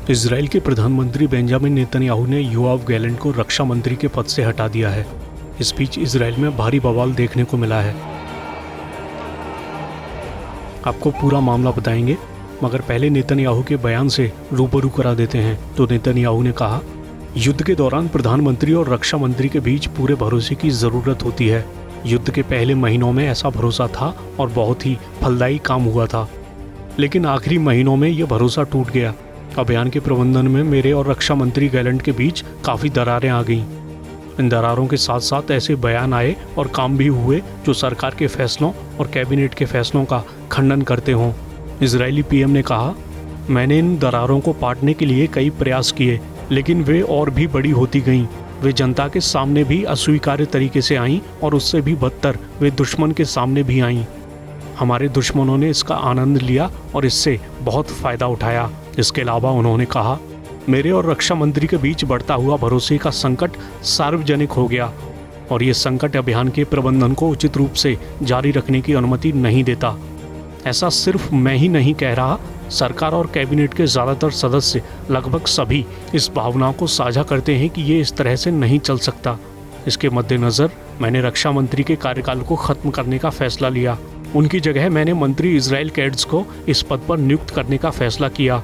Israel के प्रधानमंत्री Benjamin Netanyahu ने योआव गैलेंट को रक्षा मंत्री के पद से हटा दिया है। इस बीच इजराइल में भारी बवाल देखने को मिला है। आपको पूरा मामला बताएंगे, मगर पहले नेतन्याहू के बयान से रूबरू करा देते हैं। तो नेतन्याहू ने कहा, युद्ध के दौरान प्रधानमंत्री और रक्षा मंत्री के बीच पूरे भरोसे की ज़रूरत होती है। युद्ध के पहले महीनों में ऐसा भरोसा था और बहुत ही फलदायी काम हुआ था, लेकिन आखिरी महीनों में यह भरोसा टूट गया। अभियान के प्रबंधन में मेरे और रक्षा मंत्री गैलेंट के बीच काफ़ी दरारें आ गईं। इन दरारों के साथ साथ ऐसे बयान आए और काम भी हुए जो सरकार के फैसलों और कैबिनेट के फैसलों का खंडन करते हों। इजरायली पीएम ने कहा, मैंने इन दरारों को पाटने के लिए कई प्रयास किए, लेकिन वे और भी बड़ी होती गईं। वे जनता के सामने भी अस्वीकार्य तरीके से आईं और उससे भी बदतर वे दुश्मन के सामने भी आईं। हमारे दुश्मनों ने इसका आनंद लिया और इससे बहुत फ़ायदा उठाया। इसके अलावा उन्होंने कहा, मेरे और रक्षा मंत्री के बीच बढ़ता हुआ भरोसे का संकट सार्वजनिक हो गया और ये संकट अभियान के प्रबंधन को उचित रूप से जारी रखने की अनुमति नहीं देता। ऐसा सिर्फ मैं ही नहीं कह रहा, सरकार और कैबिनेट के ज़्यादातर सदस्य, लगभग सभी, इस भावना को साझा करते हैं कि ये इस तरह से नहीं चल सकता। इसके मद्देनज़र मैंने रक्षा मंत्री के कार्यकाल को ख़त्म करने का फैसला लिया। उनकी जगह मैंने मंत्री इजराइल कैट्ज़ को इस पद पर नियुक्त करने का फैसला किया।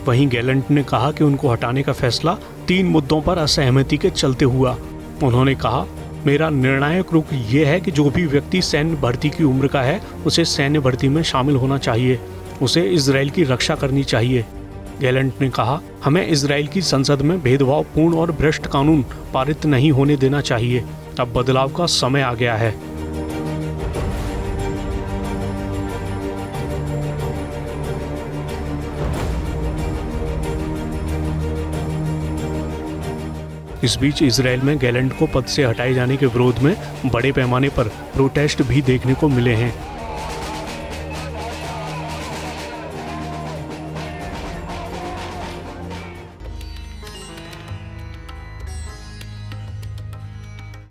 वहीं गैलेंट ने कहा कि उनको हटाने का फैसला 3 मुद्दों पर असहमति के चलते हुआ। उन्होंने कहा, मेरा निर्णायक रुख ये है कि जो भी व्यक्ति सैन्य भर्ती की उम्र का है उसे सैन्य भर्ती में शामिल होना चाहिए, उसे इजराइल की रक्षा करनी चाहिए। गैलेंट ने कहा, हमें इजराइल की संसद में भेदभावपूर्ण और भ्रष्ट कानून पारित नहीं होने देना चाहिए। अब बदलाव का समय आ गया है। इस बीच इजराइल में गैलेंट को पद से हटाए जाने के विरोध में बड़े पैमाने पर प्रोटेस्ट भी देखने को मिले हैं।